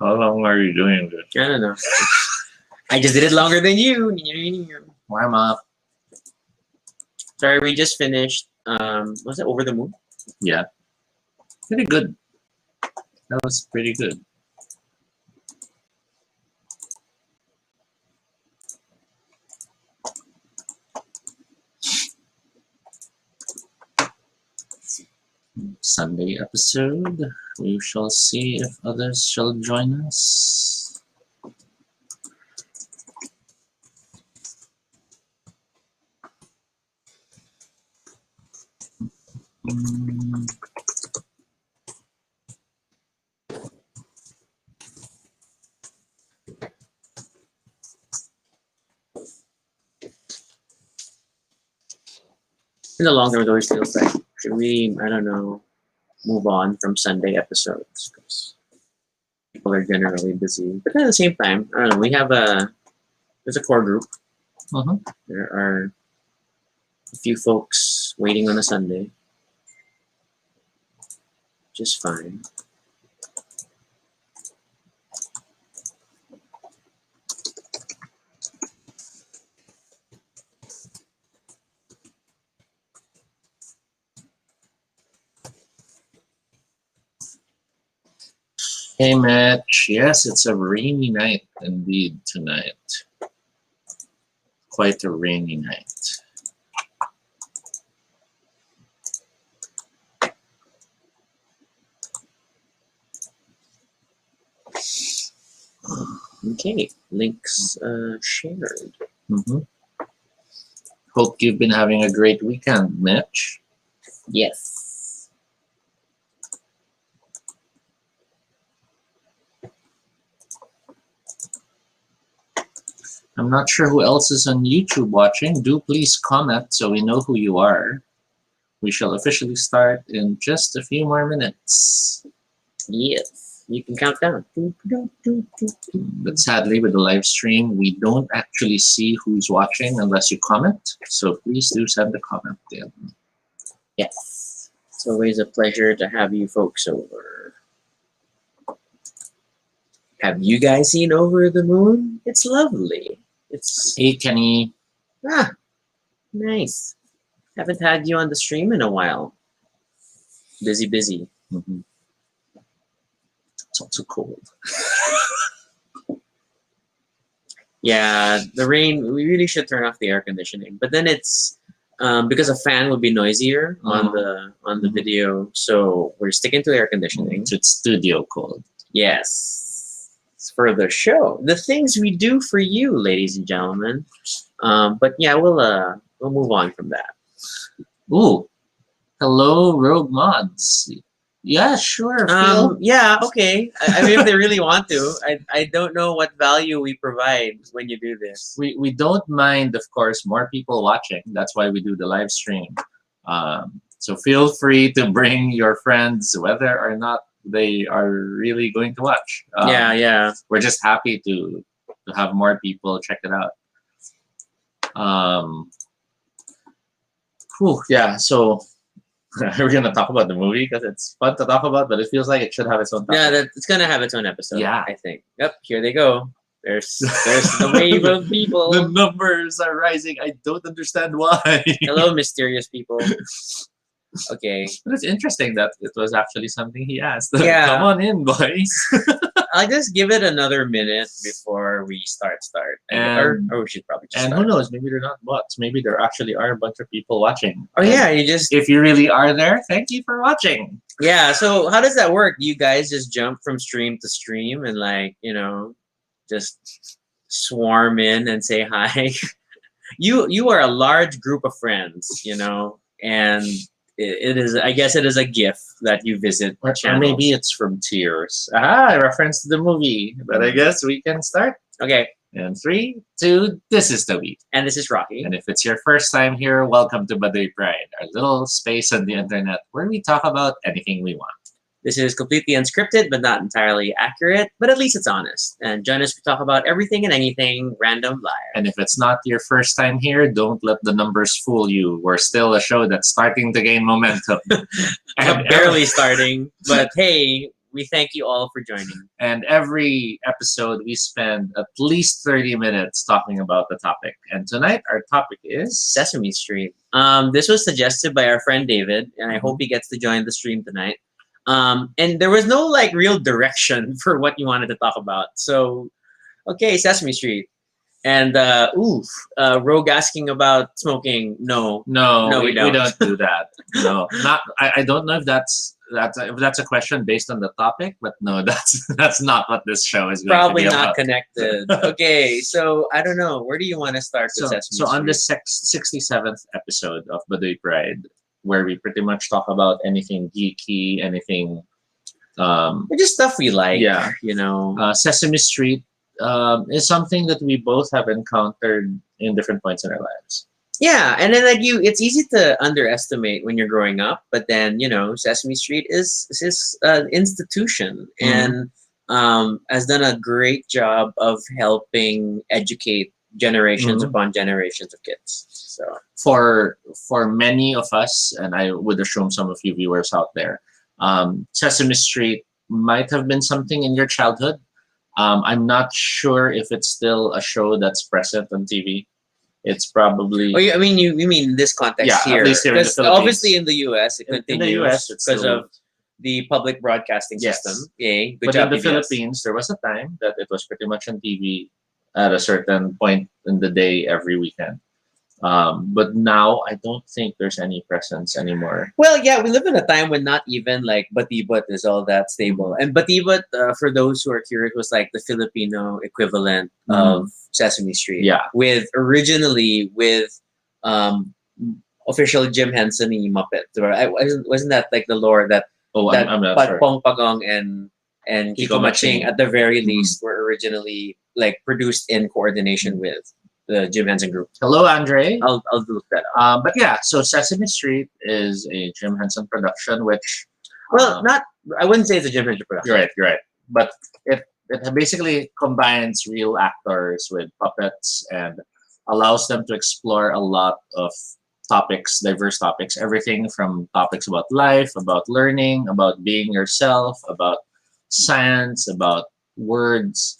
How long are you doing this? I don't know. I just did it longer than you. Warm up. Sorry, we just finished. Was it Over the Moon? Yeah. Pretty good. That was pretty good. Sunday episode. We shall see if others shall join us. In the long term, it always feels like, should we, I don't know, move on from Sunday episodes? Because people are generally busy. But at the same time, I don't know, there's a core group. There are a few folks waiting on a Sunday. Just fine. Hey, Mitch. Yes, it's a rainy night indeed tonight. Quite a rainy night. Okay, links shared. Hope you've been having a great weekend, Mitch. Yes. I'm not sure who else is on YouTube watching. Do please comment so we know who you are. We shall officially start in just a few more minutes. Yes. You can count down. But sadly, with the live stream, we don't actually see who's watching unless you comment. So please do send a comment in. Yes. It's always a pleasure to have you folks over. Have you guys seen Over the Moon? It's lovely. It's Hey, Kenny. Nice. Haven't had you on the stream in a while. Busy. It's also cold. Yeah, the rain. We really should turn off the air conditioning. But then it's because a fan would be noisier on the video. So we're sticking to air conditioning. It's studio cold. Yes. For the show, the things we do for you, ladies and gentlemen. But yeah, we'll move on from that. Ooh, hello, Rogue Mods. Yeah, sure. Phil. Yeah, okay. I mean, if they really want to, I don't know what value we provide when you do this. We don't mind, of course, more people watching. That's why we do the live stream. So feel free to bring your friends, whether or not they are really going to watch. Yeah. We're just happy to have more people check it out. Yeah, so we're gonna talk about the movie because it's fun to talk about, but it feels like it should have its own topic. Yeah, it's gonna have its own episode. Yeah, I think. Yep, here they go. There's the wave of people. The numbers are rising. I don't understand why. Hello, mysterious people. Okay. But it's interesting that it was actually something he asked. Yeah. Come on in, boys. I'll just give it another minute before we start. Or we should probably just start. Who knows? Maybe they're not bots. Maybe there actually are a bunch of people watching. Oh, yeah. If you really are there, thank you for watching. Yeah. So how does that work? You guys just jump from stream to stream and just swarm in and say hi. You are a large group of friends, and it is, I guess it is a gift that you visit or maybe it's from tears. A reference to the movie. But I guess we can start. Okay. And 3, 2, this is Toby. And this is Rocky. And if it's your first time here, welcome to Baduy Pride, our little space on the internet where we talk about anything we want. This is completely unscripted, but not entirely accurate, but at least it's honest. And join us to talk about everything and anything random live. And if it's not your first time here, don't let the numbers fool you. We're still a show that's starting to gain momentum. Barely starting, but hey, We thank you all for joining. And every episode, we spend at least 30 minutes talking about the topic. And tonight, our topic is Sesame Street. This was suggested by our friend David, and I hope he gets to join the stream tonight. And there was no like real direction for what you wanted to talk about. So, okay, Sesame Street. And Rogue asking about smoking. No, we don't do that. No, not. I don't know if that's a question based on the topic, but no, that's not what this show is going probably to be not about. connected. Okay, so I don't know. Where do you want to start with Sesame So on the 67th episode of Baduy Pride, where we pretty much talk about anything geeky, anything, just stuff we like. Yeah. Sesame Street is something that we both have encountered in different points in our lives. Yeah, and then it's easy to underestimate when you're growing up, but then Sesame Street is an institution and has done a great job of helping educate generations upon generations of kids. So for many of us, and I would assume some of you viewers out there, Sesame Street might have been something in your childhood. I'm not sure if it's still a show that's present on TV. It's probably. Oh, you mean this context here? At least here in the Philippines. Obviously in the U.S. it continues in the US, it's because still, of the public broadcasting system. Yay, good but job, in the PBS. Philippines, there was a time that it was pretty much on TV at a certain point in the day every weekend. But now I don't think there's any presence anymore. Well, yeah, we live in a time when not even like Batibot is all that stable. And Batibot, for those who are curious, was like the Filipino equivalent of Sesame Street. Yeah. Originally with official Jim Henson Muppet. Wasn't that like the lore that I'm not sure. Pong Pagong and Kiko Maching at the very least were originally like produced in coordination with the Jim Henson Group. Hello, Andre. I'll look that up. But yeah, so Sesame Street is a Jim Henson production, which I wouldn't say it's a Jim Henson production. You're right. But it basically combines real actors with puppets and allows them to explore a lot of diverse topics, everything from topics about life, about learning, about being yourself, about science, about words.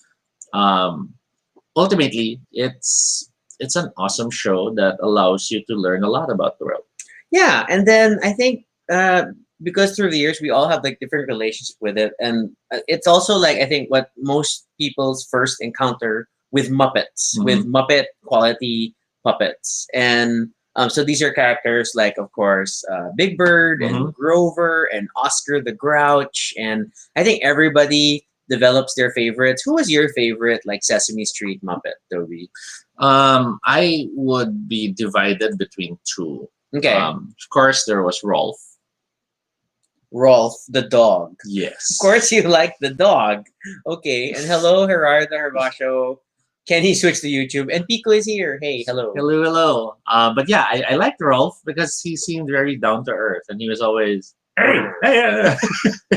Ultimately, it's an awesome show that allows you to learn a lot about the world. Yeah, and then I think because through the years we all have like different relationship with it, and it's also like I think what most people's first encounter with Muppets, with Muppet quality puppets, and so these are characters like, of course, Big Bird and Grover and Oscar the Grouch, and I think everybody develops their favorites. Who was your favorite, like Sesame Street Muppet, Toby? I would be divided between two. Okay. Of course, there was Rolf. Rolf the dog. Yes. Of course, you like the dog. Okay. And hello, Gerardo Herbasio. Can he switch to YouTube? And Pico is here. Hey, hello. Hello. But yeah, I liked Rolf because he seemed very down to earth, and he was always hey.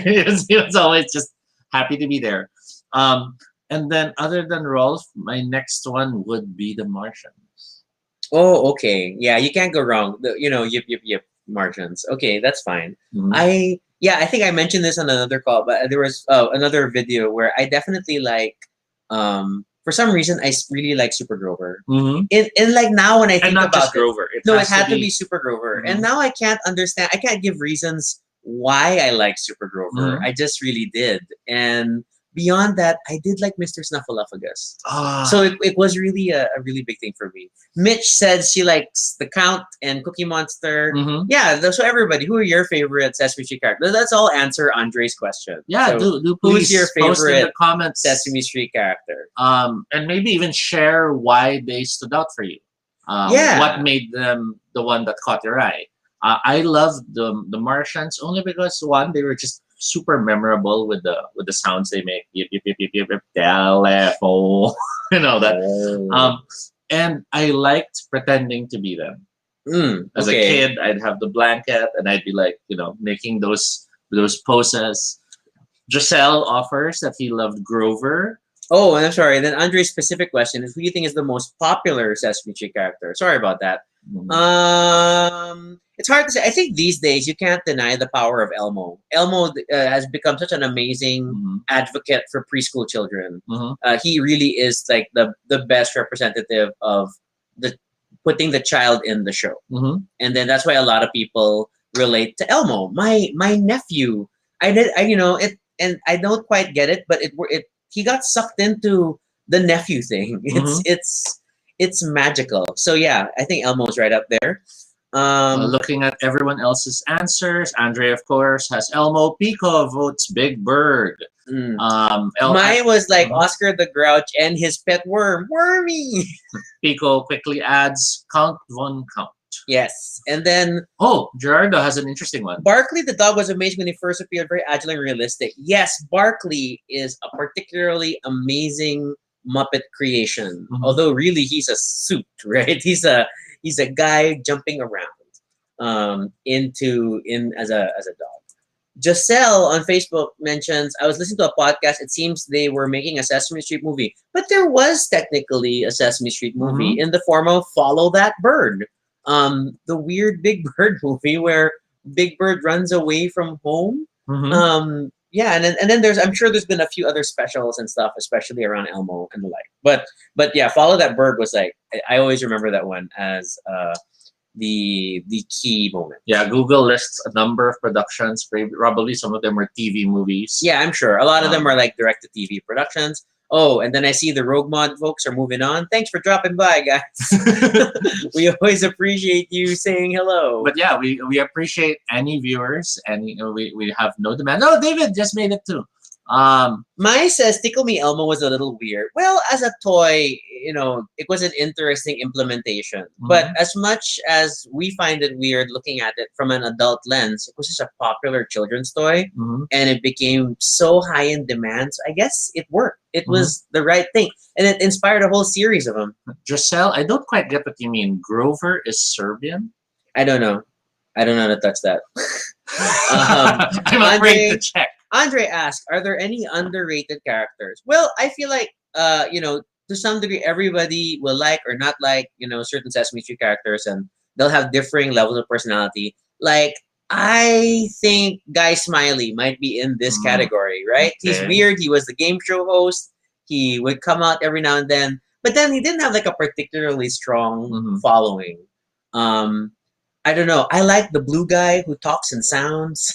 he was always just happy to be there. And then other than Rolf, my next one would be the Martians. Oh, okay. Yeah, you can't go wrong. Yip, Martians. Okay, that's fine. I think I mentioned this on another call, but there was another video where I definitely like for some reason I really like Super Grover. And like now when I think not about just Grover. it had to be Super Grover. And now I can't give reasons why I like Super Grover. I just really did. And beyond that, I did like Mr. Snuffleupagus. So it was really a really big thing for me. Mitch said she likes The Count and Cookie Monster. Yeah, so everybody, who are your favorite Sesame Street characters? Let's all answer Andre's question. Yeah, so do please who's your post in favorite the comments Sesame Street character? And maybe even share why they stood out for you. What made them the one that caught your eye? I loved the Martians only because one, they were just super memorable with the sounds they make. Yip, yip, yip, yip, yip, yip, telephone, that. And I liked pretending to be them. As a kid, I'd have the blanket and I'd be like, making those poses. Giselle offers that he loved Grover. Oh, and I'm sorry. Then Andre's specific question is, who do you think is the most popular Sesame Street character? Sorry about that. it's hard to say. I think these days you can't deny the power of Elmo. Elmo has become such an amazing advocate for preschool children. He really is like the best representative of the putting the child in the show, and then that's why a lot of people relate to Elmo. My nephew, and I don't quite get it, but he got sucked into the nephew thing. It's magical. So yeah, I think Elmo's right up there. Looking at everyone else's answers, Andre, of course, has Elmo. Pico votes Big Bird. Mine was like Oscar the Grouch and his pet worm, Wormy. Pico quickly adds Count Von Count. Yes. And then... Oh, Gerardo has an interesting one. Barkley the dog was amazing when he first appeared, very agile and realistic. Yes, Barkley is a particularly amazing Muppet creation. Although really he's a suit, right? He's a guy jumping around as a dog. Giselle on Facebook mentions, I was listening to a podcast. It seems they were making a Sesame Street movie, but there was technically a Sesame Street movie in the form of Follow That Bird, the weird Big Bird movie where Big Bird runs away from home. Yeah, and then I'm sure there's been a few other specials and stuff, especially around Elmo and the like. But yeah, Follow That Bird was like, I always remember that one as the key moment. Yeah, Google lists a number of productions. Probably some of them were TV movies. Yeah, I'm sure. A lot of them are like direct-to-TV productions. Oh, and then I see the Rogue Mod folks are moving on. Thanks for dropping by, guys. We always appreciate you saying hello. But yeah, we appreciate any viewers, and we have no demand. Oh, David just made it too. Mai says Tickle Me Elmo was a little weird. Well, as a toy, it was an interesting implementation. But as much as we find it weird looking at it from an adult lens, it was just a popular children's toy, and it became so high in demand. So I guess it worked. It was the right thing, and it inspired a whole series of them. Giselle, I don't quite get what you mean. Grover is Serbian? I don't know. I don't know how to touch that. I'm afraid to check. Andre asked, are there any underrated characters? Well, I feel like, to some degree, everybody will like or not like, certain Sesame Street characters, and they'll have differing levels of personality. Like, I think Guy Smiley might be in this category, right? Okay. He's weird. He was the game show host. He would come out every now and then, but then he didn't have like a particularly strong following. I don't know. I like the blue guy who talks in sounds.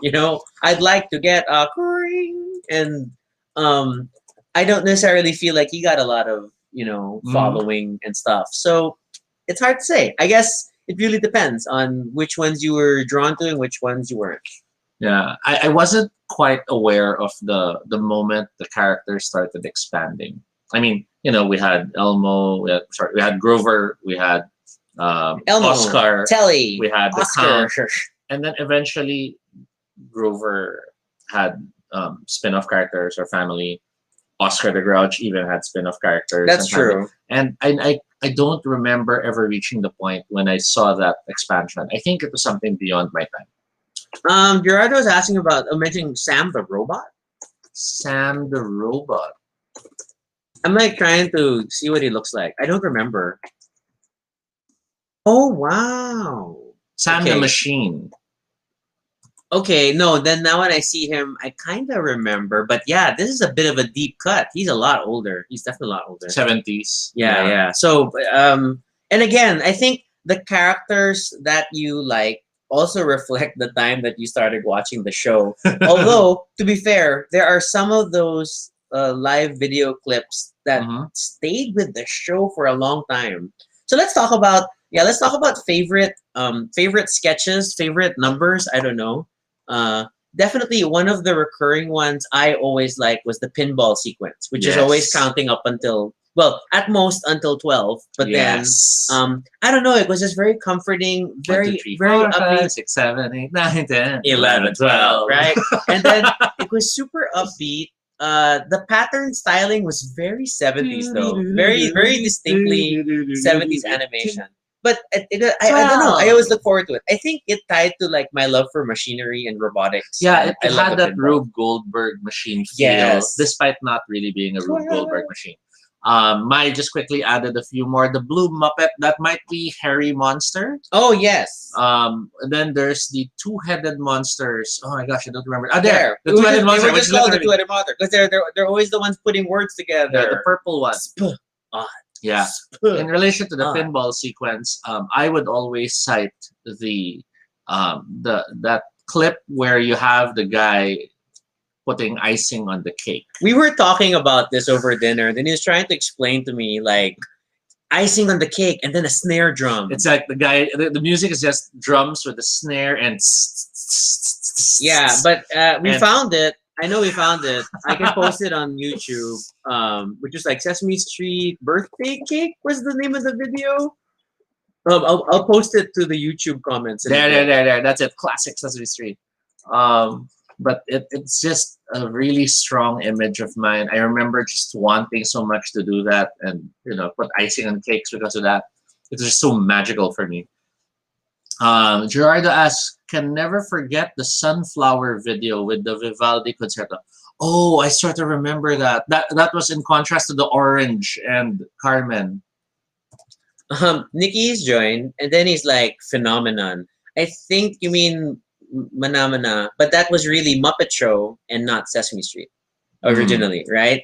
I'd like to get a ring, and I don't necessarily feel like he got a lot of following and stuff. So it's hard to say. I guess it really depends on which ones you were drawn to and which ones you weren't. Yeah, I wasn't quite aware of the moment the characters started expanding. I mean, we had Elmo, we had Grover, we had Elmo, Oscar, Telly, we had the Oscar, Count, and then eventually Grover had spin-off characters or family. Oscar the Grouch even had spin-off characters. That's true. And I don't remember ever reaching the point when I saw that expansion. I think it was something beyond my time. Gerardo was asking about mentioning Sam the robot. Sam the robot. I'm like trying to see what he looks like. I don't remember. Oh wow. Sam the machine. Okay, no, then now when I see him, I kind of remember. But yeah, this is a bit of a deep cut. He's a lot older. He's definitely a lot older. 70s. Yeah. So, and again, I think the characters that you like also reflect the time that you started watching the show. Although, to be fair, there are some of those live video clips that stayed with the show for a long time. So let's talk about favorite sketches, favorite numbers. I don't know. Definitely one of the recurring ones I always liked was the pinball sequence, which is always counting up until, well, at most until 12. But then, I don't know, it was just very comforting, very upbeat. 6, 7, 8, 9, 10, 11, 12, right? And then it was super upbeat. The pattern styling was very 70s though, very distinctly 70s animation. But I don't know. I always look forward to it. I think it tied to like my love for machinery and robotics. Yeah, it had that Rube Goldberg machine feel, despite not really being a Rube Goldberg machine. Mai just quickly added a few more. The blue Muppet, that might be Hairy Monster. Oh yes. And then there's the two-headed monsters. Oh my gosh, I don't remember. There. The two-headed monster. They were Which just is called the literally two-headed monster because they're always the ones putting words together. the purple one. Ah, Yeah. In relation to the Ah. pinball sequence, I would always cite that clip where you have the guy putting icing on the cake. We were talking about this over dinner. Then he was trying to explain to me like icing on the cake and then a snare drum. It's like the guy. The music is just drums with a snare and. Yeah, but we And- found it. I know we found it. I can post it on YouTube. Which is like Sesame Street birthday cake was the name of the video. I'll post it to the YouTube comments. There. That's it. Classic Sesame Street. But it's just a really strong image of mine. I remember just wanting so much to do that and put icing on cakes because of that. It's just so magical for me. Gerardo asks, can never forget the sunflower video with the Vivaldi concerto. Oh, I sort of remember that. That was in contrast to the orange and Carmen. Nikki's joined, and then he's like phenomenon. I think you mean Manamana, but that was really Muppet Show and not Sesame Street originally, right?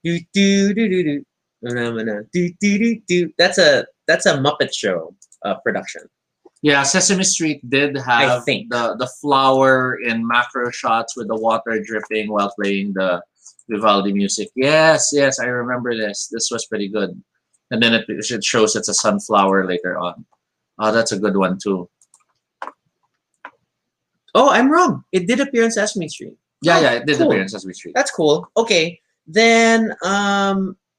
Do do do do do. Manamana. Do do do do. That's a Muppet Show production. Yeah, Sesame Street did have the flower in macro shots with the water dripping while playing the Vivaldi music. Yes, I remember this. This was pretty good. And then it shows it's a sunflower later on. Oh, that's a good one too. Oh, I'm wrong. It did appear in Sesame Street. Yeah, it did appear in Sesame Street. That's cool. Okay, then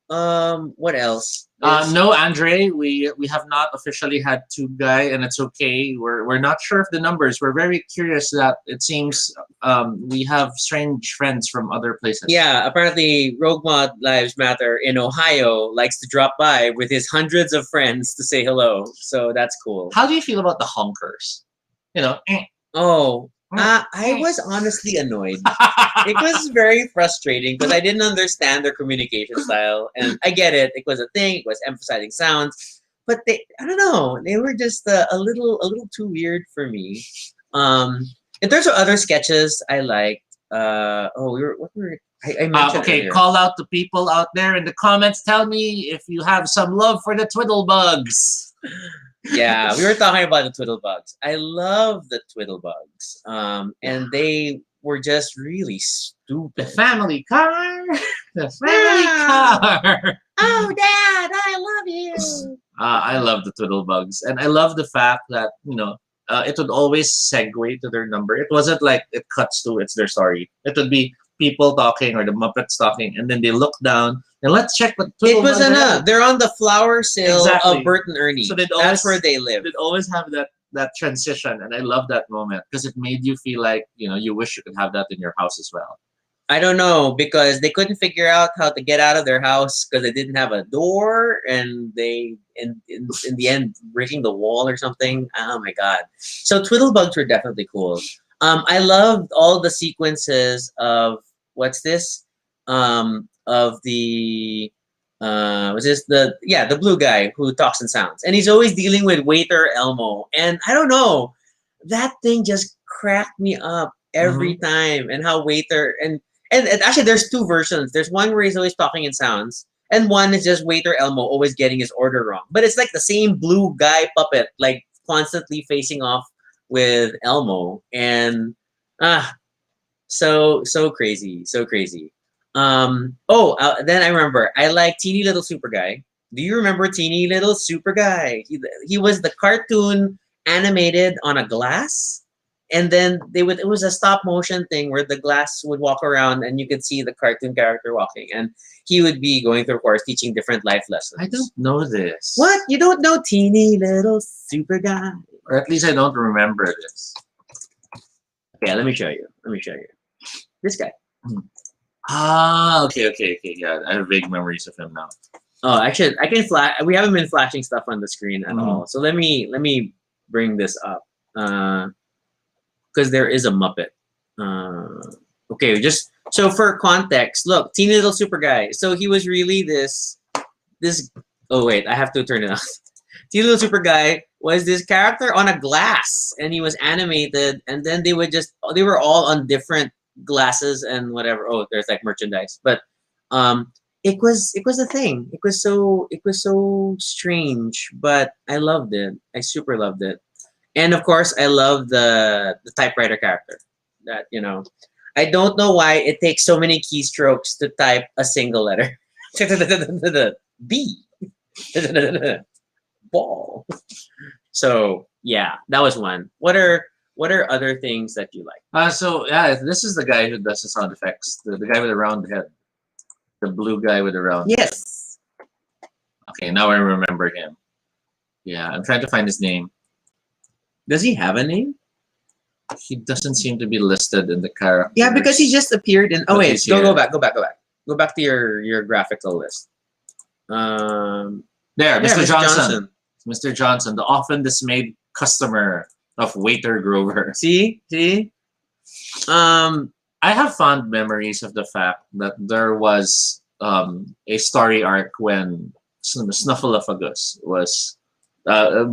what else? No, Andre, we have not officially had two guy, and it's okay. We're not sure of the numbers. We're very curious that it seems we have strange friends from other places. Yeah, apparently Rogue Mod Lives Matter in Ohio likes to drop by with his hundreds of friends to say hello. So that's cool. How do you feel about the honkers? Oh, I was honestly annoyed. It was very frustrating because I didn't understand their communication style, and I get it. It was a thing. It was emphasizing sounds, but I don't know. They were just a little too weird for me. In terms of other sketches, I liked. I mentioned okay, earlier. call out to people out there in the comments. Tell me if you have some love for the Twiddlebugs. Yeah, we were talking about the Twiddlebugs. I love the Twiddlebugs. And they were just really stupid. The family car. The family car. Oh, Dad, I love you. I love the Twiddlebugs, and I love the fact that it would always segue to their number. It wasn't like it cuts to it's their story. It would be people talking or the Muppets talking, and then they look down and let's check what It was they're on the flower sale Exactly. of Bert and Ernie. So that's where they live. They'd always have that transition, and I love that moment because it made you feel like you wish you could have that in your house as well. I don't know, because they couldn't figure out how to get out of their house because they didn't have a door, and they in the end breaking the wall or something. Oh my god! So Twiddlebugs were definitely cool. I loved all the sequences of what's this? Of the was this the blue guy who talks and sounds, and he's always dealing with waiter Elmo, and I don't know, that thing just cracked me up every time, and how waiter and actually there's two versions. There's one where he's always talking in sounds, and one is just waiter Elmo always getting his order wrong. But it's like the same blue guy puppet, like constantly facing off with Elmo, and so crazy. Then I remember I like Teeny Little Super Guy. Do you remember Teeny Little Super Guy? He was the cartoon animated on a glass. And then it was a stop motion thing where the glass would walk around and you could see the cartoon character walking, and he would be going through course teaching different life lessons. I don't know this. What? You don't know Teeny Little Super Guy? Or at least I don't remember this. Okay, let me show you. This guy. Okay. Yeah, I have vague memories of him now. Oh, actually, I can flash. We haven't been flashing stuff on the screen at all. So let me bring this up. Because there is a Muppet. Okay, just so for context, look, Teeny Little Super Guy. So he was really this this. Oh wait, I have to turn it off. Teeny Little Super Guy was this character on a glass, and he was animated, and then they were all on different glasses and whatever. Oh, there's like merchandise, but it was a thing. It was so strange, but I loved it. I super loved it, and of course, I love the typewriter character. That I don't know why it takes so many keystrokes to type a single letter. B. Ball. So yeah, that was one. What are other things that you like? So yeah, this is the guy who does the sound effects. The guy with the round head. The blue guy with the round head. Yes. Okay, now I remember him. Yeah, I'm trying to find his name. Does he have a name? He doesn't seem to be listed in the character. Yeah, because he just appeared in. Oh But wait, he's go here. back. Go back to your graphical list. There, Yeah, Mr. Johnson. Mr. Johnson, the often dismayed customer of Waiter Grover. See. I have fond memories of the fact that there was a story arc when Snuffleupagus was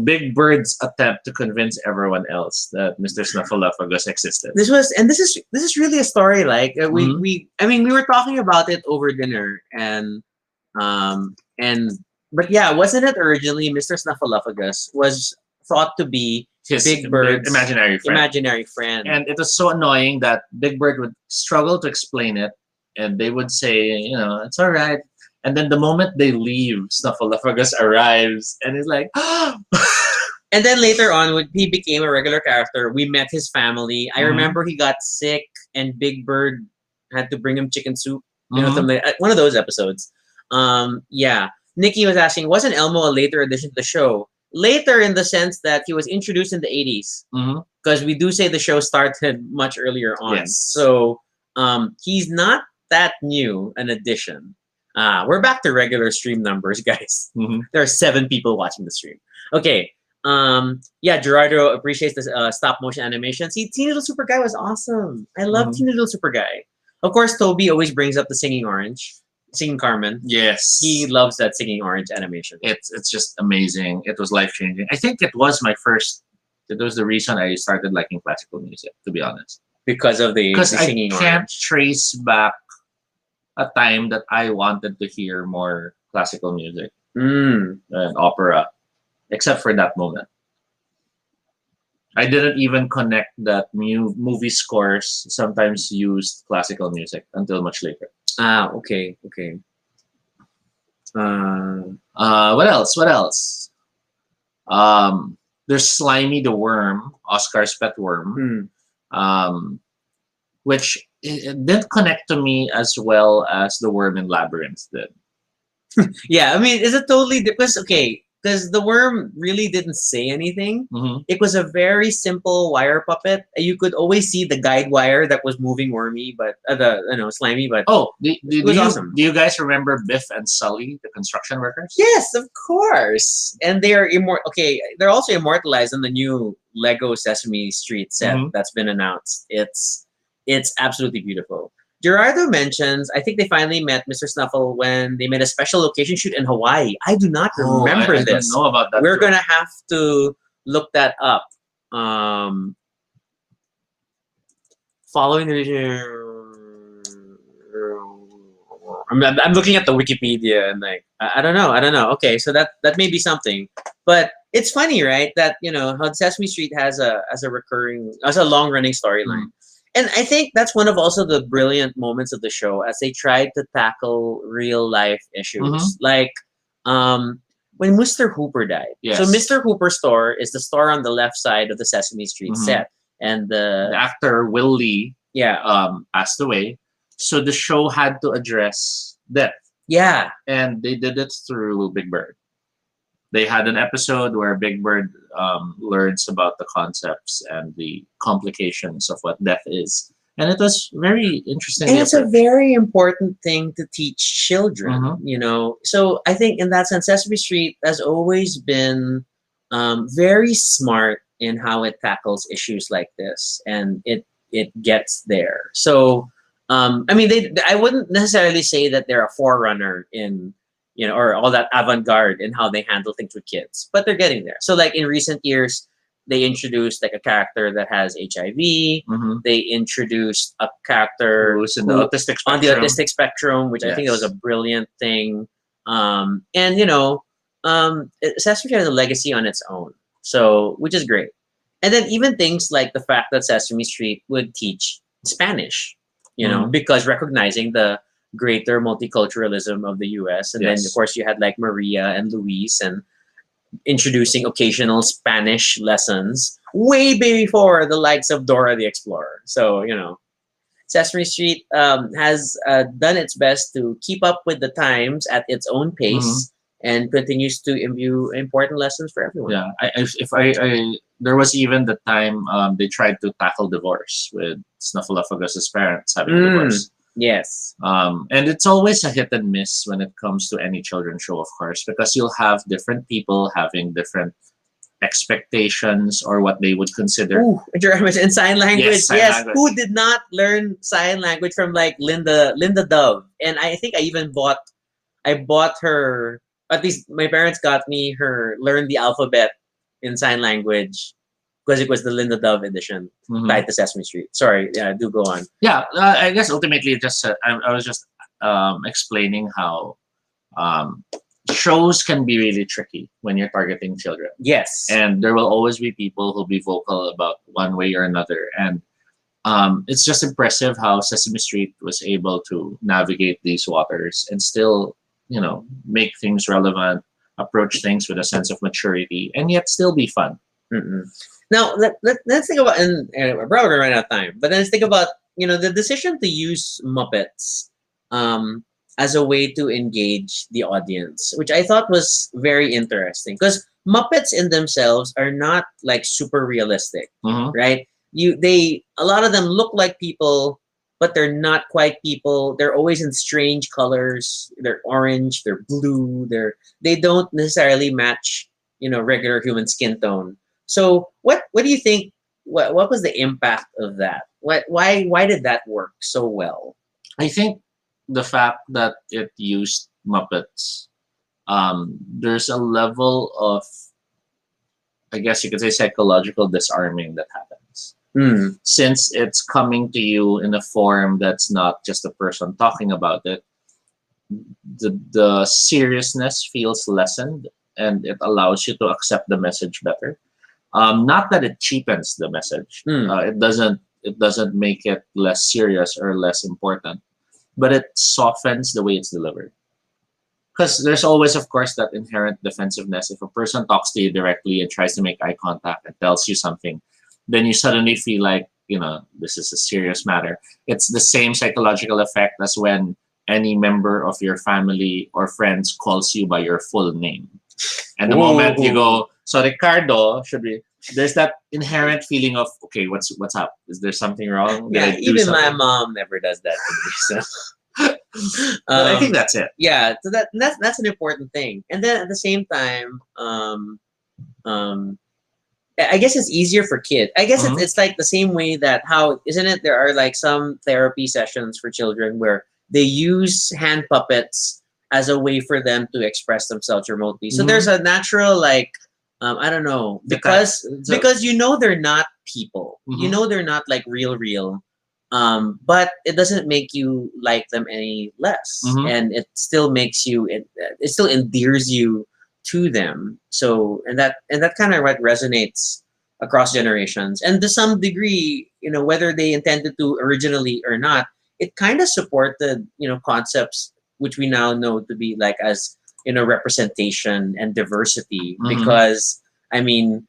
Big Bird's attempt to convince everyone else that Mr. Snuffleupagus existed. This is really a story. Like Mhm. we were talking about it over dinner, and but yeah, wasn't it originally Mr. Snuffleupagus was thought to be His Big Bird's imaginary friend. imaginary friend? And it was so annoying that Big Bird would struggle to explain it, and they would say, it's all right. And then the moment they leave, Snuffleupagus arrives, and he's like, And then later on, when he became a regular character, we met his family. I Mhm. remember he got sick, and Big Bird had to bring him chicken soup. Mhm. Something one of those episodes. Yeah. Nikki was asking, wasn't Elmo a later addition to the show? Later in the sense that he was introduced in the 80s, Mhm. because we do say the show started much earlier on. Yes. So he's not that new an addition. We're back to regular stream numbers, guys. Mhm. There are 7 people watching the stream. Okay. Yeah, Gerardo appreciates the stop motion animation. See, Teeny Little Super Guy was awesome. I love Mhm. Teeny Little Super Guy. Of course, Toby always brings up the singing Carmen. Yes. He loves that singing orange animation. It's just amazing. It was life changing. I think it was my first. It was the reason I started liking classical music. To be honest, Because of the because I singing can't orange. trace back a time that I wanted to hear more classical music and opera, except for that moment. I didn't even connect that movie scores sometimes used classical music until much later. Okay. What else? What else? There's Slimy the Worm, Oscar's pet worm, which it didn't connect to me as well as the worm in Labyrinth did. Yeah, I mean, is it totally because the worm really didn't say anything. Mhm. It was a very simple wire puppet. You could always see the guide wire that was moving wormy, but slimy. But Oh, do was you, awesome. do you guys remember Biff and Sully, the construction workers? yes, of course. And they are they're also immortalized in the new Lego Sesame Street set Mhm. that's been announced. It's absolutely beautiful. Gerardo mentions, I think they finally met Mr. Snuffle when they made a special location shoot in Hawaii. I do not remember I this. don't know about that. We're too. gonna have to look that up. Following the I'm looking at the Wikipedia and like I don't know. Okay, so that may be something, but it's funny, right? That how Sesame Street has a long running storyline. And I think that's one of also the brilliant moments of the show as they tried to tackle real life issues. Mhm. Like when Mr. Hooper died. Yes. So Mr. Hooper's store is the store on the left side of the Sesame Street Mhm. set. And The actor Will Lee yeah. passed away, so the show had to address death, Yeah. and they did it through Big Bird. They had an episode where Big Bird learns about the concepts and the complications of what death is, and it was very interesting. And it's a very important thing to teach children, Mhm. So I think in that sense, Sesame Street has always been very smart in how it tackles issues like this, and it gets there. So I mean, I wouldn't necessarily say that they're a forerunner in or all that avant-garde in how they handle things with kids. But they're getting there. So like in recent years, they introduced like a character that has HIV. Mm-hmm. They introduced a character Who's in the autistic spectrum. on the autistic spectrum, which I think it was a brilliant thing. And Sesame Street has a legacy on its own, so which is great. And then even things like the fact that Sesame Street would teach Spanish, because recognizing the greater multiculturalism of the U.S. And then of course you had like Maria and Luis and introducing occasional Spanish lessons way before the likes of Dora the Explorer. So Sesame Street has done its best to keep up with the times at its own pace and continues to imbue important lessons for everyone. Yeah, I there was even the time they tried to tackle divorce with Snuffleupagus' parents having a divorce. Yes. And it's always a hit and miss when it comes to any children's show, of course, because you'll have different people having different expectations or what they would consider. Ooh, in sign language. Yes, sign language. Who did not learn sign language from like Linda Dove? And I think I bought her, at least my parents got me her learn the alphabet in sign language because it was the Linda Dove edition by the Sesame Street. Sorry, do go on. Yeah, I guess ultimately just I was just explaining how shows can be really tricky when you're targeting children. Yes. And there will always be people who'll be vocal about one way or another. And it's just impressive how Sesame Street was able to navigate these waters and still, make things relevant, approach things with a sense of maturity, and yet still be fun. Mm-mm. Now, let's think about, and we're probably going to run out of time, but let's think about, the decision to use Muppets as a way to engage the audience, which I thought was very interesting because Muppets in themselves are not like super realistic, right? A lot of them look like people, but they're not quite people. They're always in strange colors. They're orange, they're blue, they don't necessarily match, regular human skin tone. So what do you think? What was the impact of that? Why did that work so well? I think the fact that it used Muppets, there's a level of, I guess you could say, psychological disarming that happens. Since it's coming to you in a form that's not just a person talking about it, the seriousness feels lessened and it allows you to accept the message better. Not that it cheapens the message. It doesn't make it less serious or less important, but it softens the way it's delivered. Because there's always, of course, that inherent defensiveness. If a person talks to you directly and tries to make eye contact and tells you something, then you suddenly feel like, this is a serious matter. It's the same psychological effect as when any member of your family or friends calls you by your full name. And the moment you go, so Ricardo there's that inherent feeling of, okay, what's up? Is there something wrong? Yeah, even my mom never does that to me. So I think that's it. Yeah, so that's an important thing. And then at the same time, I guess it's easier for kids. I guess it's like the same way that isn't it? There are like some therapy sessions for children where they use hand puppets as a way for them to express themselves remotely. So there's a natural I don't know, because they're not people. They're not like real. But it doesn't make you like them any less, and it still makes you. It still endears you to them. So and that kind of resonates across generations, and to some degree, whether they intended to originally or not, it kind of supported concepts which we now know to be like as representation and diversity, because I mean.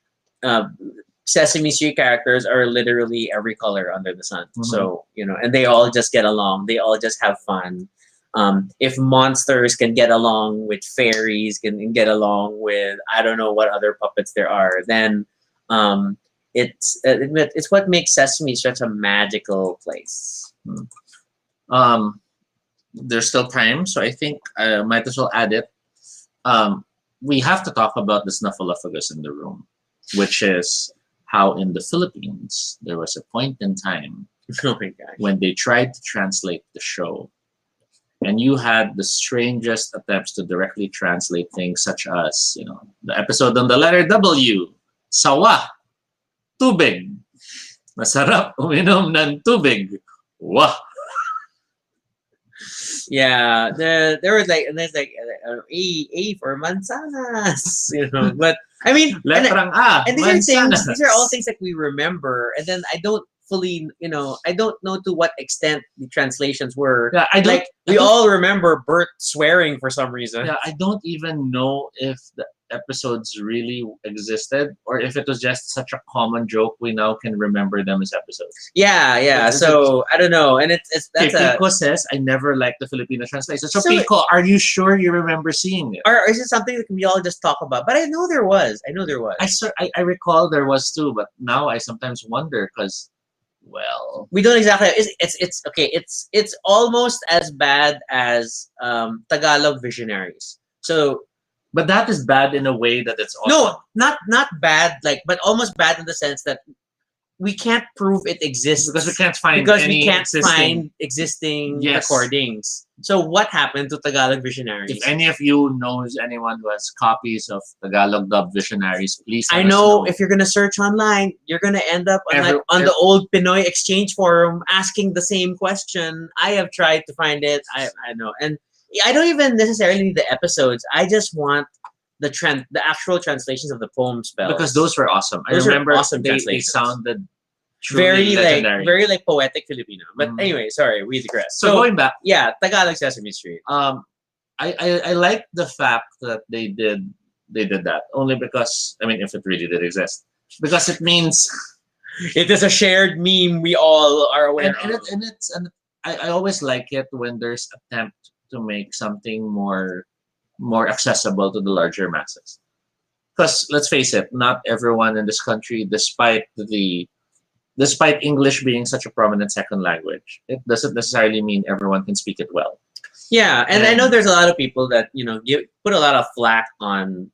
Sesame Street characters are literally every color under the sun. So, and they all just get along. They all just have fun. If monsters can get along with fairies, can get along with, I don't know what other puppets there are, then it's what makes Sesame such a magical place. There's still time, so I think I might as well add it. We have to talk about the Snuffleupagus in the room, which is how in the Philippines there was a point in time Oh my gosh. when they tried to translate the show. and you had the strangest attempts to directly translate things, such as the episode on the letter W, sawa, tubig, masarap uminom ng tubig, wah. Yeah, there was like, and there's like A for manzanas, But I mean, Letrang A, and these are manzanas. these are all things that we remember, and then I don't fully, I don't know to what extent the translations were. Yeah, we all remember Bert swearing for some reason. Yeah, I don't even know if the episodes really existed or if it was just such a common joke we now can remember them as episodes. Yeah. So I don't know, and that's Pico says I never liked the Filipino translation. So Pico, are you sure you remember seeing it? Or is it something that we all just talk about? But I know there was. I recall there was too, but now I sometimes wonder because, well, we don't exactly. It's okay. It's almost as bad as Tagalog Visionaries. So. But that is bad in a way that it's awesome. No, not bad, but almost bad in the sense that we can't prove it exists because we can't find existing recordings. So what happened to Tagalog Visionaries? If any of you knows anyone who has copies of Tagalog dub Visionaries, please. I know if you're gonna search online, you're gonna end up on the old Pinoy Exchange forum asking the same question. I have tried to find it. I know, and I don't even necessarily need the episodes. I just want the actual translations of the poem spells, because those were awesome. I remember awesome they sounded very like poetic Filipino. But anyway, sorry, we digress. So going back, Tagalog Sesame Street. I like the fact that they did that only because if it really did exist, because it means it is a shared meme we all are aware of. And I always like it when there's attempt to make something more accessible to the larger masses. Because let's face it, not everyone in this country, despite English being such a prominent second language, it doesn't necessarily mean everyone can speak it well. Yeah, and I know there's a lot of people that put a lot of flack on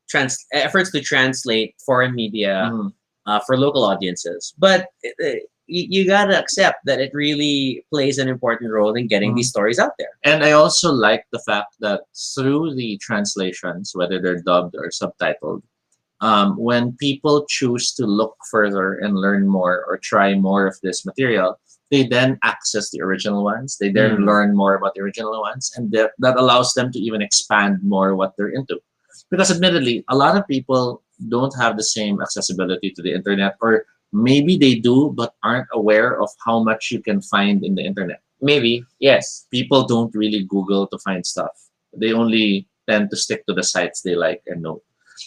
efforts to translate foreign media for local audiences, but you gotta accept that it really plays an important role in getting these stories out there. And I also like the fact that through the translations, whether they're dubbed or subtitled, when people choose to look further and learn more or try more of this material, they then access the original ones. They then learn more about the original ones, and that allows them to even expand more what they're into. Because admittedly, a lot of people don't have the same accessibility to the internet, or maybe they do, but aren't aware of how much you can find in the internet. Maybe, yes. People don't really Google to find stuff. They only tend to stick to the sites they like and know.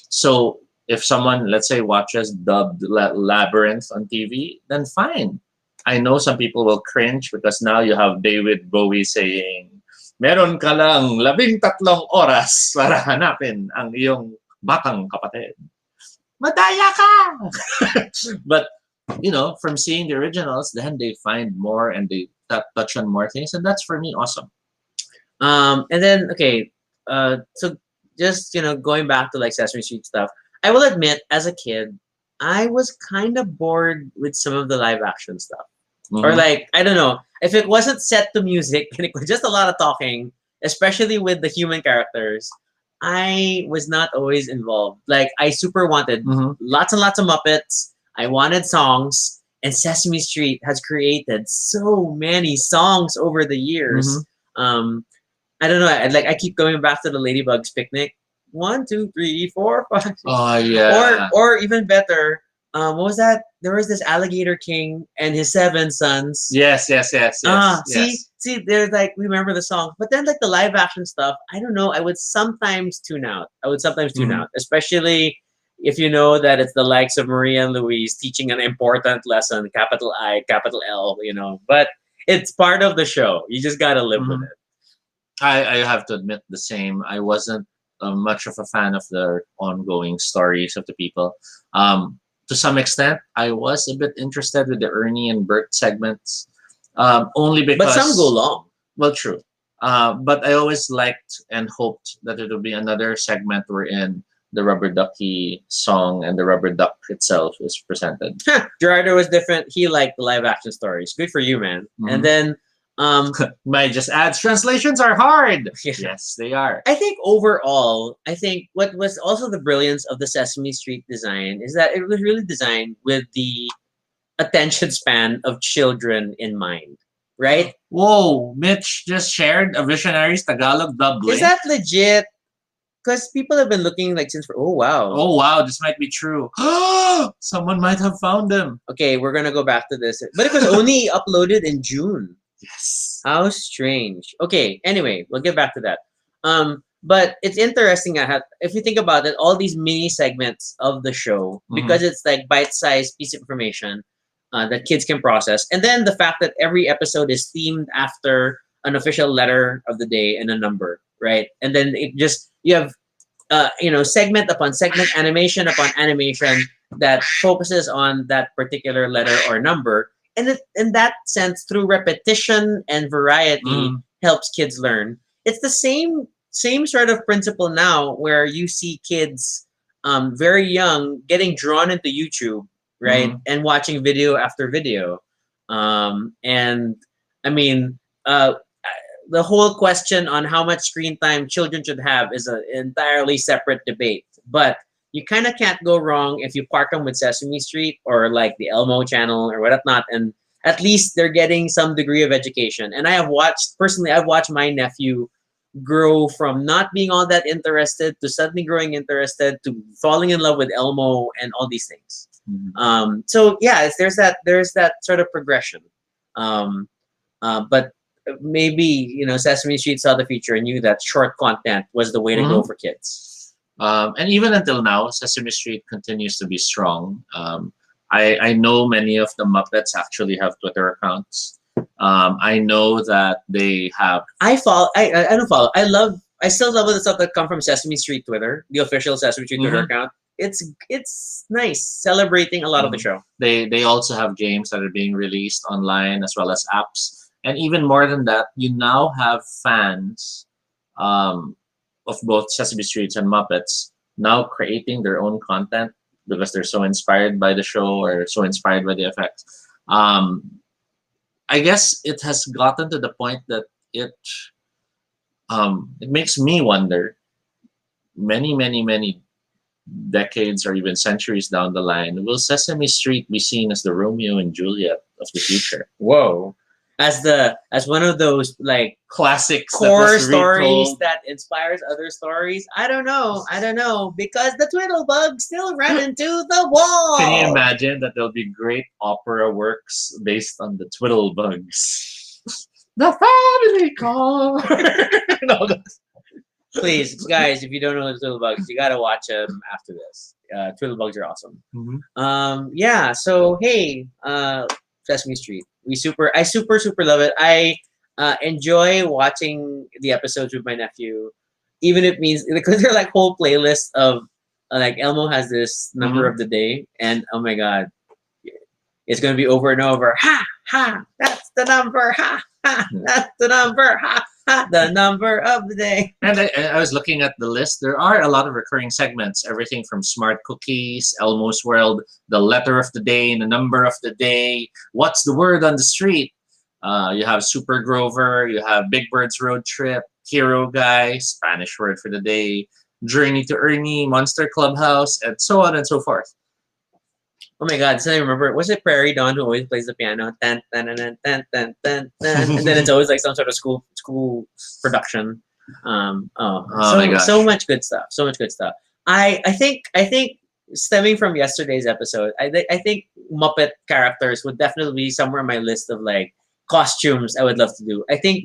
So if someone, let's say, watches dubbed Labyrinth on TV, then fine. I know some people will cringe because now you have David Bowie saying, meron ka lang 13 oras para hanapin ang iyong batang kapatid. Madaya ka! But, from seeing the originals, then they find more and they touch on more things. And that's, for me, awesome. And then, so just, going back to Sesame Street stuff, I will admit, as a kid, I was kind of bored with some of the live action stuff. Or I don't know, if it wasn't set to music and it was just a lot of talking, especially with the human characters, I was not always involved. I super wanted lots and lots of Muppets. I wanted songs, and Sesame Street has created so many songs over the years. I don't know. I keep going back to the Ladybug's Picnic. 1, 2, 3, 4, 5. Oh yeah. Or even better. What was that? There was this alligator king and his 7 sons. Yes. See, there's we remember the song, but then the live action stuff, I don't know. I would sometimes tune out. Especially if you know that it's the likes of Maria and Louise teaching an important lesson, capital I, capital L. But it's part of the show. You just gotta live with it. I have to admit the same. I wasn't much of a fan of the ongoing stories of the people. To some extent, I was a bit interested with the Ernie and Bert segments, only because. But some go long. Well, true. But I always liked and hoped that it would be another segment wherein the Rubber Ducky song and the Rubber Duck itself is presented. Gerardo was different. He liked the live action stories. Good for you, man. And then Might just add translations are hard. Yeah. Yes, they are. I think overall, I think what was also the brilliance of the Sesame Street design is that it was really designed with the attention span of children in mind, right? Whoa, Mitch just shared a Visionaries Tagalog dub Is link. that legit? Because people have been looking like since for oh wow. Oh wow, this might be true. Someone might have found them. Okay, we're gonna go back to this, but it was only uploaded in June. Yes. How strange. Okay, anyway, we'll get back to that. But it's interesting if you think about it, all these mini segments of the show, because it's like bite-sized piece of information that kids can process, and then the fact that every episode is themed after an official letter of the day and a number, right? And then it just you have segment upon segment, animation upon animation that focuses on that particular letter or number. And in that sense, through repetition and variety, helps kids learn. It's the same sort of principle now, where you see kids very young getting drawn into YouTube, right, and watching video after video. And I mean, the whole question on how much screen time children should have is an entirely separate debate. But you kind of can't go wrong if you park them with Sesame Street or like the Elmo channel or whatnot, and at least they're getting some degree of education. And I've watched my nephew grow from not being all that interested to suddenly growing interested to falling in love with Elmo and all these things. So yeah, there's that sort of progression. But maybe Sesame Street saw the future and knew that short content was the way to go for kids. And even until now, Sesame Street continues to be strong. I know many of the Muppets actually have Twitter accounts. I know that they have. I don't follow. I still love the stuff that come from Sesame Street Twitter, the official Sesame Street Twitter account. It's nice celebrating a lot of the show. They also have games that are being released online as well as apps. And even more than that, you now have fans of both Sesame Streets and Muppets now creating their own content because they're so inspired by the show or so inspired by the effects. I guess it has gotten to the point that it makes me wonder, many decades or even centuries down the line, will Sesame Street be seen as the Romeo and Juliet of the future? Whoa. As one of those like classics, core stories that inspires other stories. I don't know because the Twiddlebug still ran into the wall. Can you imagine that there'll be great opera works based on the Twiddlebugs? The family car. Please, guys, if you don't know the Twiddlebugs, you gotta watch them after this. Twiddlebugs are awesome. Yeah. So hey, Sesame Street. I super love it. I enjoy watching the episodes with my nephew, even if it means because they're like whole playlists of like Elmo has this number of the day, and oh my god, it's gonna be over and over. Ha ha, that's the number. Ha ha, that's the number. Ha ha, the number of the day. And I was looking at the list. There are a lot of recurring segments. Everything from Smart Cookies, Elmo's World, the letter of the day, the number of the day. What's the word on the street? You have Super Grover. You have Big Bird's Road Trip, Hero Guy, Spanish word for the day, Journey to Ernie, Monster Clubhouse, and so on and so forth. Oh my god, so I remember, was it Prairie Dawn who always plays the piano? Tan, tan, tan, tan, tan, tan, tan. And then it's always like some sort of school production. My gosh. So much good stuff. So much good stuff. I think stemming from yesterday's episode, I think Muppet characters would definitely be somewhere on my list of like costumes I would love to do. I think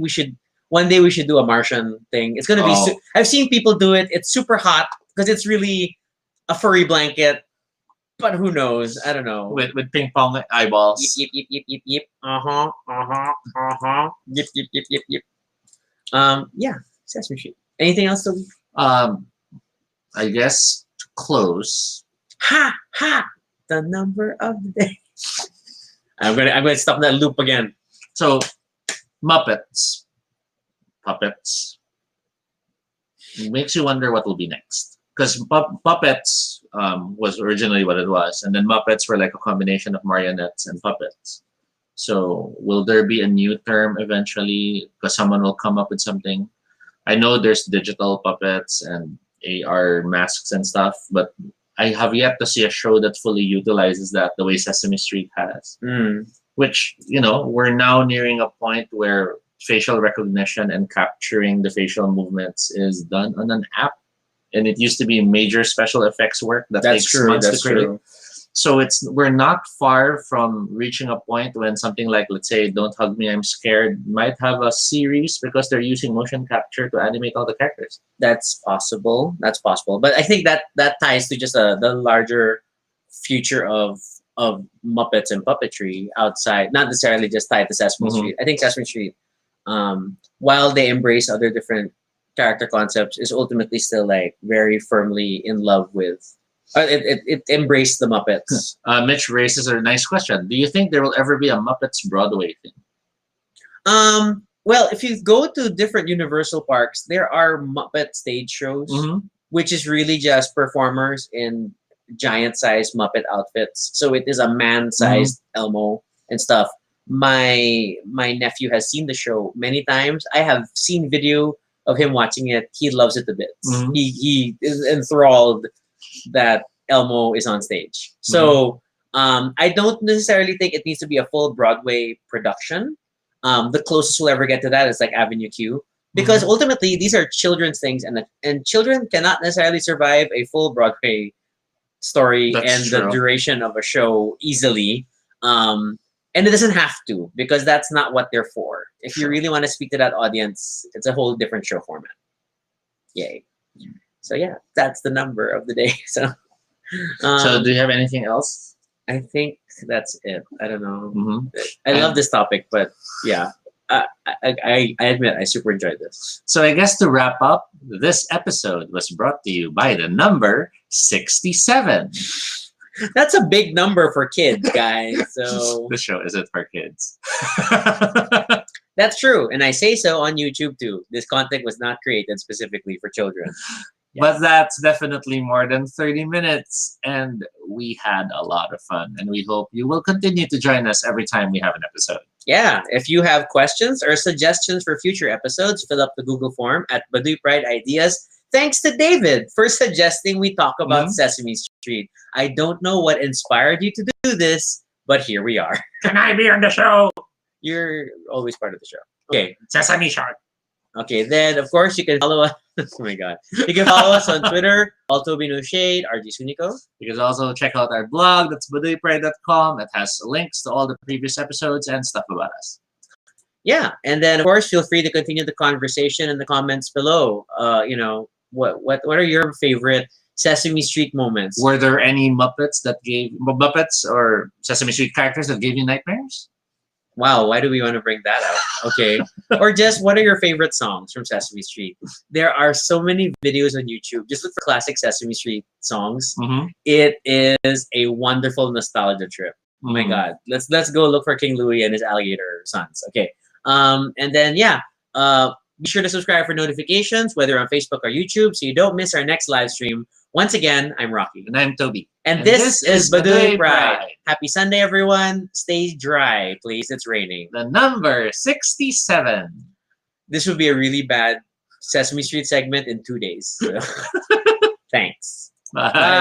one day we should do a Martian thing. It's gonna be. I've seen people do it. It's super hot because it's really a furry blanket. But who knows? I don't know. With ping pong eyeballs. Yip. Yip. Yeah. Sesame Street. Anything else to leave? I guess to close. Ha! The number of the day. I'm gonna stop that loop again. So, Muppets. Puppets. It makes you wonder what will be next. Because puppets was originally what it was, and then Muppets were like a combination of marionettes and puppets. So will there be a new term eventually? Because someone will come up with something. I know there's digital puppets and AR masks and stuff, but I have yet to see a show that fully utilizes that the way Sesame Street has. Mm. Which, we're now nearing a point where facial recognition and capturing the facial movements is done on an app. And it used to be major special effects work that That's takes true. months That's to create. true. So we're not far from reaching a point when something like, let's say, Don't Hug Me, I'm Scared might have a series because they're using motion capture to animate all the characters. That's possible. That's possible. But I think that ties to just the larger future of Muppets and puppetry outside, not necessarily just tied to Sesame Mhm. Street. I think Sesame Street, while they embrace other different character concepts, is ultimately still like very firmly in love with. It embraced the Muppets. Mitch raises a nice question. Do you think there will ever be a Muppets Broadway thing? Well, if you go to different Universal parks, there are Muppet stage shows, Mhm. which is really just performers in giant-sized Muppet outfits. So it is a man-sized Elmo and stuff. My nephew has seen the show many times. I have seen video of him watching it. He loves it to bits. Mhm. He is enthralled that Elmo is on stage. So I don't necessarily think it needs to be a full Broadway production. The closest we'll ever get to that is like Avenue Q, because ultimately these are children's things, and children cannot necessarily survive a full Broadway story That's and the true. duration of a show easily. And it doesn't have to, because that's not what they're for. If you Sure. really want to speak to that audience, it's a whole different show format. Yay. So yeah, that's the number of the day. So So do you have anything else? I think that's it. I don't know. Mhm. I love And- this topic, but yeah, I admit I super enjoyed this. So I guess to wrap up, this episode was brought to you by the number 67. That's a big number for kids, guys. So The show isn't for kids. that's true, and I say so on YouTube too. This content was not created specifically for children. But that's definitely more than 30 minutes. And we had a lot of fun. And we hope you will continue to join us every time we have an episode. Yeah, if you have questions or suggestions for future episodes, fill up the Google form at Baduy Pride Ideas. Thanks to David for suggesting we talk about Sesame Street. I don't know what inspired you to do this, but here we are. Can I be on the show? You're always part of the show. Okay. Sesame Shark. Okay, then of course you can follow us. Oh my god. You can follow us on Twitter, Altobi No Shade, RG Suniko. You can also check out our blog. That's baduypride.com. It has links to all the previous episodes and stuff about us. Yeah, and then of course feel free to continue the conversation in the comments below. What are your favorite Sesame Street moments? Were there any Muppets or Sesame Street characters that gave you nightmares? Wow, why do we want to bring that out? Okay. Or just what are your favorite songs from Sesame Street? There are so many videos on YouTube. Just look for classic Sesame Street songs. It is a wonderful nostalgia trip. Oh my god. Let's go look for King Louie and his alligator sons. Okay. And then be sure to subscribe for notifications, whether on Facebook or YouTube, so you don't miss our next live stream. Once again, I'm Rocky. And I'm Toby. And this is Baduy Pride. Happy Sunday, everyone. Stay dry, please. It's raining. The number 67. This would be a really bad Sesame Street segment in 2 days. So. Thanks. Bye. Bye.